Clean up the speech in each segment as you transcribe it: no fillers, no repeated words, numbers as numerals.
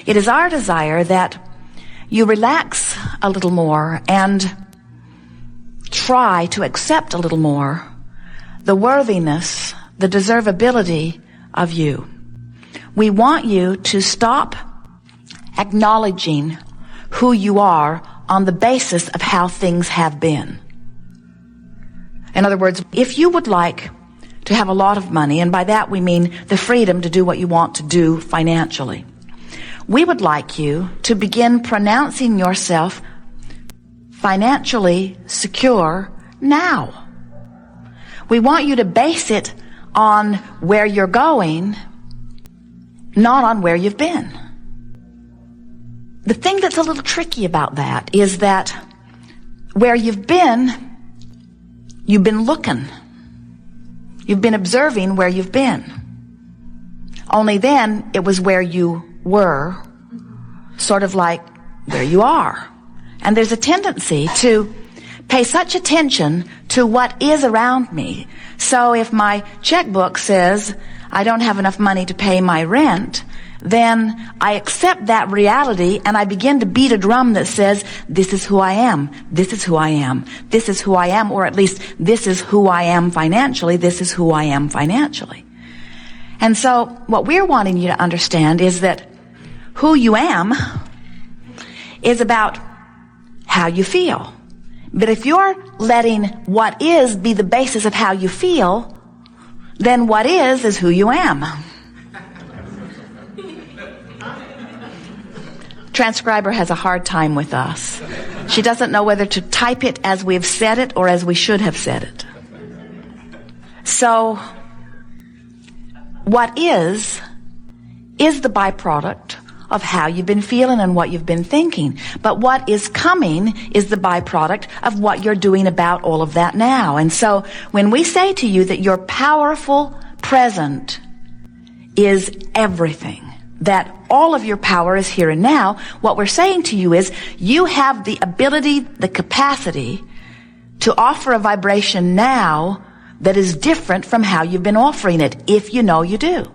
It is our desire that you relax a little more and try to accept a little more the worthiness, the deservability of you. We want you to stop acknowledging who you are on the basis of how things have been. In other words, if you would like to have a lot of money, and by that we mean the freedom to do what you want to do financially, we would like you to begin pronouncing yourself financially secure now. We want you to base it on where you're going, not on where you've been. The thing that's a little tricky about that is that where you've been looking. You've been observing where you've been. Only then it was where you were, sort of like where you are. And there's a tendency to pay such attention to what is around me. So if my checkbook says I don't have enough money to pay my rent, then I accept that reality and I begin to beat a drum that says, this is who I am, this is who I am, this is who I am, or at least this is who I am financially, this is who I am financially. And so what we're wanting you to understand is that who you am is about how you feel. But if you're letting what is be the basis of how you feel, then what is who you am. Transcriber has a hard time with us. She doesn't know whether to type it as we've said it or as we should have said it. So, what is the byproduct of how you've been feeling and what you've been thinking. But what is coming is the byproduct of what you're doing about all of that now. And so when we say to you that your powerful present is everything, that all of your power is here and now, what we're saying to you is you have the ability, the capacity to offer a vibration now that is different from how you've been offering it, if you know you do.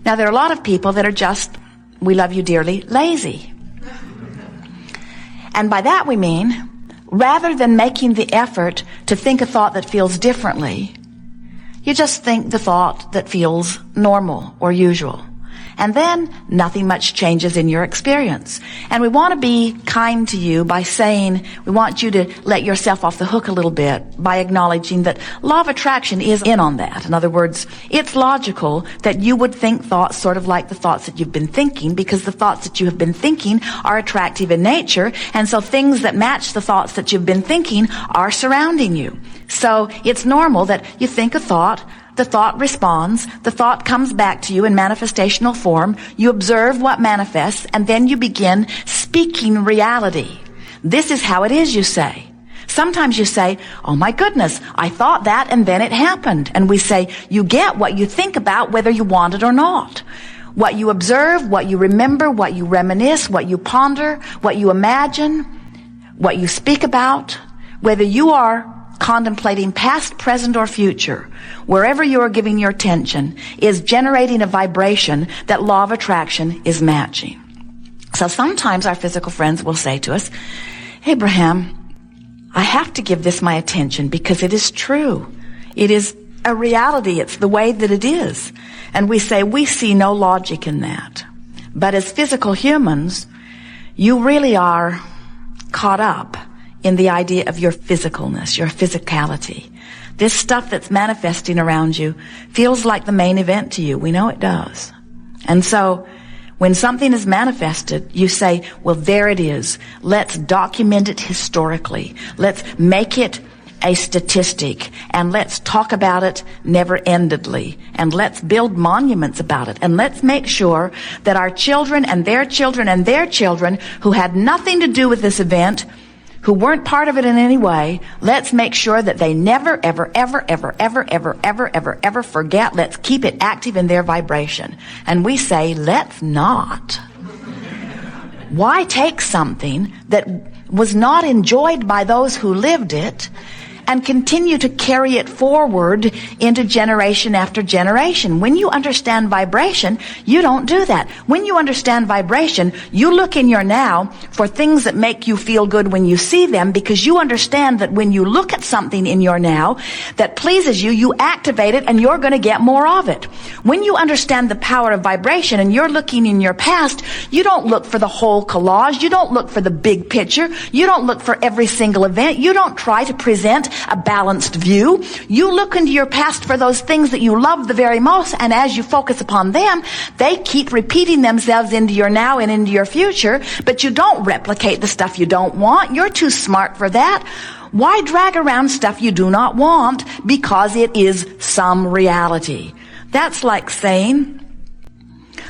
Now, there are a lot of people that are just, we love you dearly, lazy. And by that we mean, rather than making the effort to think a thought that feels differently, you just think the thought that feels normal or usual. And then nothing much changes in your experience. And we want to be kind to you by saying, we want you to let yourself off the hook a little bit by acknowledging that law of attraction is in on that. In other words, it's logical that you would think thoughts sort of like the thoughts that you've been thinking, because the thoughts that you have been thinking are attractive in nature. And so things that match the thoughts that you've been thinking are surrounding you. So it's normal that you think a thought, the thought responds, the thought comes back to you in manifestational form, you observe what manifests, and then you begin speaking reality. This is how it is, you say. Sometimes you say, oh my goodness, I thought that and then it happened. And we say, you get what you think about whether you want it or not. What you observe, what you remember, what you reminisce, what you ponder, what you imagine, what you speak about, whether you are contemplating past, present, or future, wherever you are giving your attention, is generating a vibration that law of attraction is matching. So sometimes our physical friends will say to us, Abraham, I have to give this my attention because it is true. It is a reality. It's the way that it is. And we say, we see no logic in that. But as physical humans, you really are caught up in the idea of your physicalness, your physicality. This stuff that's manifesting around you feels like the main event to you. We know it does. And so when something is manifested, you say, well, there it is. Let's document it historically. Let's make it a statistic, and let's talk about it never-endedly, and let's build monuments about it, and let's make sure that our children and their children and their children who had nothing to do with this event, who weren't part of it in any way, let's make sure that they never, ever, ever, ever, ever, ever, ever, ever, ever forget. Let's keep it active in their vibration. And we say, let's not. Why take something that was not enjoyed by those who lived it and continue to carry it forward into generation after generation. When you understand vibration, you don't do that. When you understand vibration, you look in your now for things that make you feel good when you see them, because you understand that when you look at something in your now that pleases you, you activate it and you're going to get more of it. When you understand the power of vibration and you're looking in your past, you don't look for the whole collage. You don't look for the big picture. You don't look for every single event. You don't try to present a balanced view. You look into your past for those things that you love the very most, and as you focus upon them, they keep repeating themselves into your now and into your future, but you don't replicate the stuff you don't want. You're too smart for that. Why drag around stuff you do not want? Because it is some reality. That's like saying,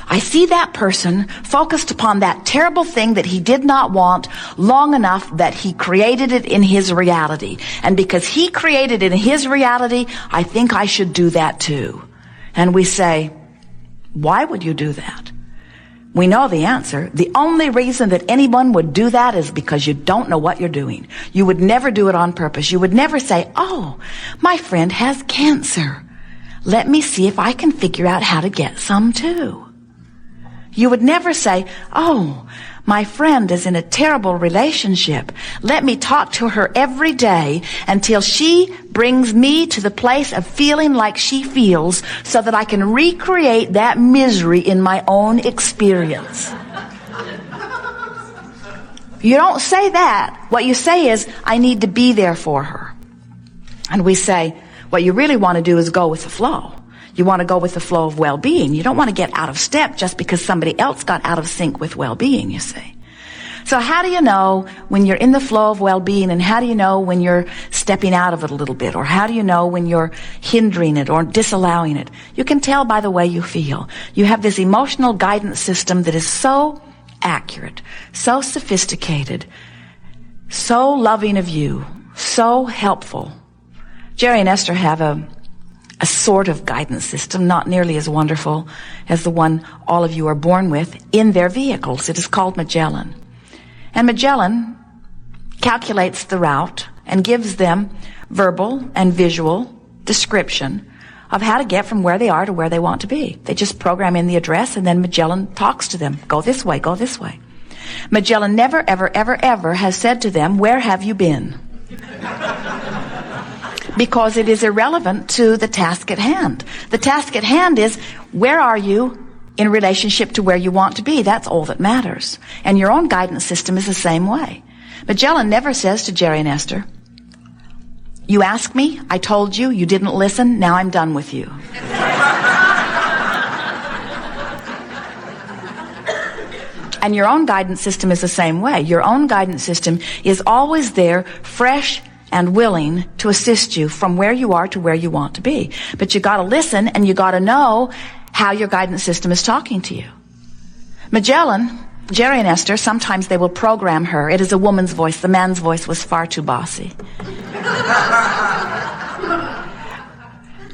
I see that person focused upon that terrible thing that he did not want long enough that he created it in his reality. And because he created it in his reality, I think I should do that too. And we say, why would you do that? We know the answer. The only reason that anyone would do that is because you don't know what you're doing. You would never do it on purpose. You would never say, oh, my friend has cancer. Let me see if I can figure out how to get some too. You would never say, oh, my friend is in a terrible relationship. Let me talk to her every day until she brings me to the place of feeling like she feels so that I can recreate that misery in my own experience. You don't say that. What you say is, I need to be there for her. And we say, what you really want to do is go with the flow. You want to go with the flow of well-being. You don't want to get out of step just because somebody else got out of sync with well-being, you see. So how do you know when you're in the flow of well-being, and how do you know when you're stepping out of it a little bit? Or how do you know when you're hindering it or disallowing it? You can tell by the way you feel. You have this emotional guidance system that is so accurate, so sophisticated, so loving of you, so helpful. Jerry and Esther have a sort of guidance system, not nearly as wonderful as the one all of you are born with, in their vehicles. It is called Magellan. And Magellan calculates the route and gives them verbal and visual description of how to get from where they are to where they want to be. They just program in the address, and then Magellan talks to them. Go this way, go this way. Magellan never, ever, ever, ever has said to them, where have you been? Because it is irrelevant to the task at hand. The task at hand is, where are you in relationship to where you want to be? That's all that matters. And your own guidance system is the same way. Magellan never says to Jerry and Esther, you asked me, I told you, you didn't listen, now I'm done with you. And your own guidance system is the same way. Your own guidance system is always there, fresh and willing to assist you from where you are to where you want to be. But you got to listen, and you got to know how your guidance system is talking to you. Magellan, Jerry and Esther, sometimes they will program her. It is a woman's voice. The man's voice was far too bossy.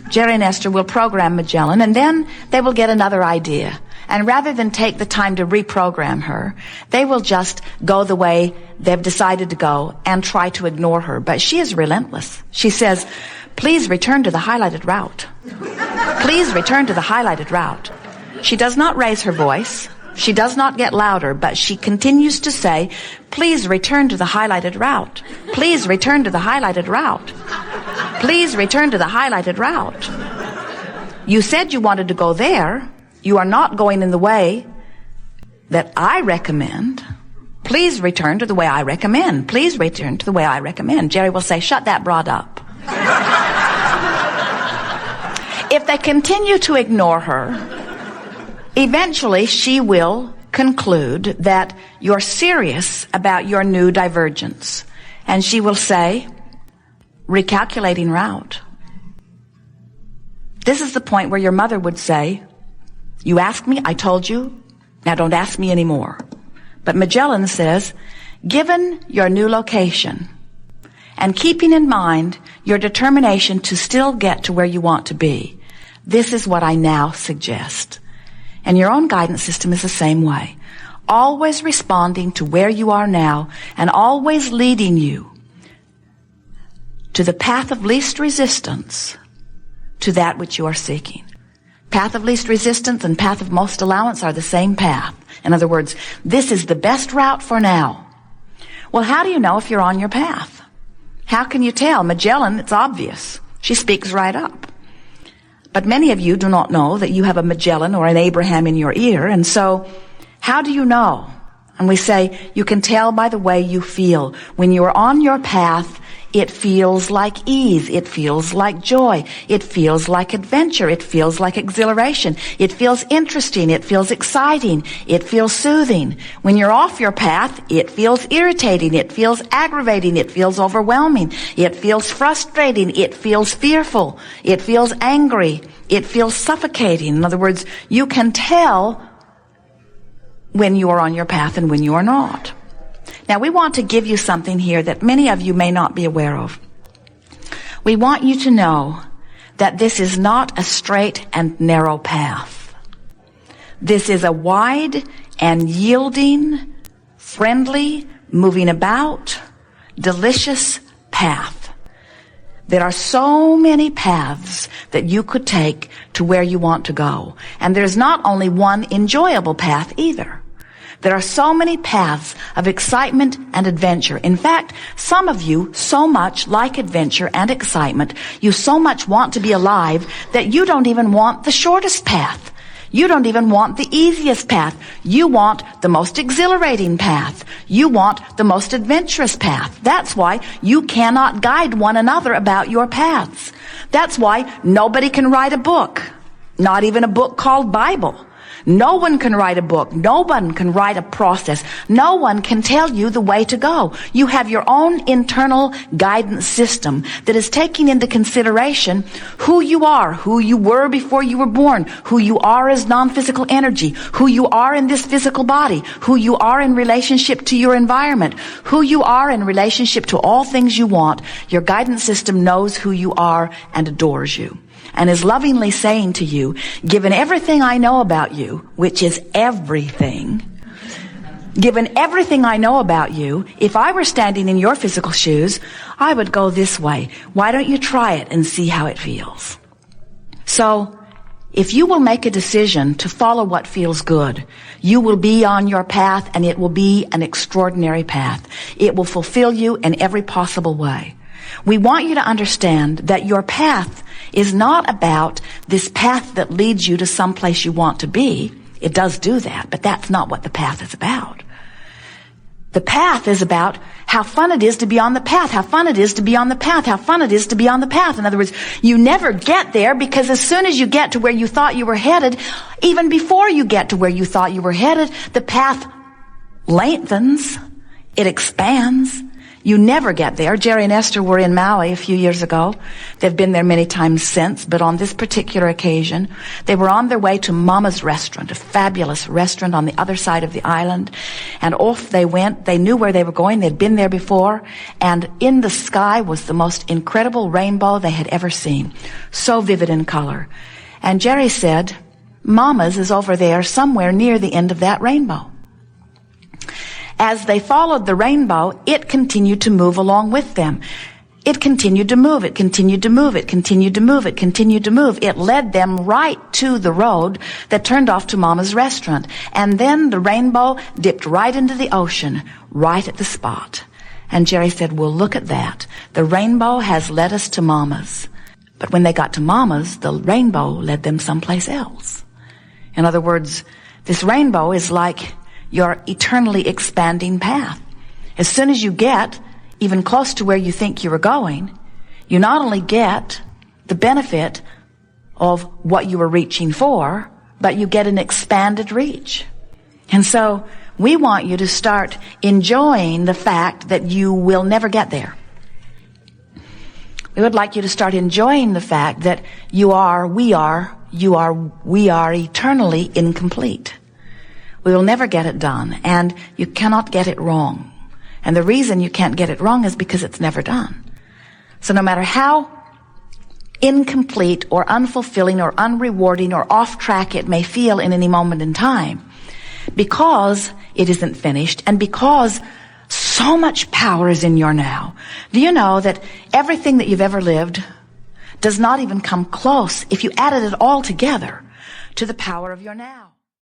Jerry and Esther will program Magellan, and then they will get another idea. And rather than take the time to reprogram her, they will just go the way they've decided to go and try to ignore her. But she is relentless. She says, please return to the highlighted route. Please return to the highlighted route. She does not raise her voice. She does not get louder, but she continues to say, please return to the highlighted route. Please return to the highlighted route. Please return to the highlighted route. You said you wanted to go there. You are not going in the way that I recommend. Please return to the way I recommend. Please return to the way I recommend. Jerry will say, shut that broad up. If they continue to ignore her, eventually she will conclude that you're serious about your new divergence. And she will say, recalculating route. This is the point where your mother would say, you asked me, I told you, now don't ask me anymore. But Magellan says, given your new location and keeping in mind your determination to still get to where you want to be, this is what I now suggest. And your own guidance system is the same way. Always responding to where you are now and always leading you to the path of least resistance to that which you are seeking. Path of least resistance and path of most allowance are the same path. In other words, this is the best route for now. Well, how do you know if you're on your path? How can you tell? Magellan, it's obvious. She speaks right up. But many of you do not know that you have a Magellan or an Abraham in your ear, and so how do you know? And we say, you can tell by the way you feel. When you are on your path, it feels like ease. It feels like joy. It feels like adventure. It feels like exhilaration. It feels interesting. It feels exciting. It feels soothing. When you're off your path, it feels irritating. It feels aggravating. It feels overwhelming. It feels frustrating. It feels fearful. It feels angry. It feels suffocating. In other words, you can tell when you are on your path and when you are not. Now, we want to give you something here that many of you may not be aware of. We want you to know that this is not a straight and narrow path. This is a wide and yielding, friendly, moving about, delicious path. There are so many paths that you could take to where you want to go. And there's not only one enjoyable path either. There are so many paths of excitement and adventure. In fact, some of you so much like adventure and excitement, you so much want to be alive that you don't even want the shortest path. You don't even want the easiest path. You want the most exhilarating path. You want the most adventurous path. That's why you cannot guide one another about your paths. That's why nobody can write a book, not even a book called Bible. No one can write a book. No one can write a process. No one can tell you the way to go. You have your own internal guidance system that is taking into consideration who you are, who you were before you were born, who you are as non-physical energy, who you are in this physical body, who you are in relationship to your environment, who you are in relationship to all things you want. Your guidance system knows who you are and adores you, and is lovingly saying to you, given everything I know about you, which is everything, given everything I know about you, if I were standing in your physical shoes, I would go this way. Why don't you try it and see how it feels? So, if you will make a decision to follow what feels good, you will be on your path, and it will be an extraordinary path. It will fulfill you in every possible way. We want you to understand that your path is not about this path that leads you to some place you want to be. It does do that, but that's not what the path is about. The path is about how fun it is to be on the path, how fun it is to be on the path, how fun it is to be on the path. In other words, you never get there, because as soon as you get to where you thought you were headed, even before you get to where you thought you were headed, the path lengthens, it expands. You never get there. Jerry and Esther were in Maui a few years ago. They've been there many times since, but on this particular occasion, they were on their way to Mama's restaurant, a fabulous restaurant on the other side of the island. And off they went. They knew where they were going. They'd been there before. And in the sky was the most incredible rainbow they had ever seen. So vivid in color. And Jerry said, Mama's is over there somewhere near the end of that rainbow. As they followed the rainbow, it continued to move along with them. It continued to move, it continued to move, it continued to move, it continued to move. It led them right to the road that turned off to Mama's restaurant. And then the rainbow dipped right into the ocean, right at the spot. And Jerry said, well, look at that. The rainbow has led us to Mama's. But when they got to Mama's, the rainbow led them someplace else. In other words, this rainbow is like your eternally expanding path. As soon as you get even close to where you think you were going, you not only get the benefit of what you were reaching for, but you get an expanded reach. And so we want you to start enjoying the fact that you will never get there. We would like you to start enjoying the fact that we are eternally incomplete. We will never get it done, and you cannot get it wrong. And the reason you can't get it wrong is because it's never done. So no matter how incomplete or unfulfilling or unrewarding or off track it may feel in any moment in time, because it isn't finished, and because So much power is in your now. Do you know that everything that you've ever lived does not even come close, if you added it all together, to the power of your now?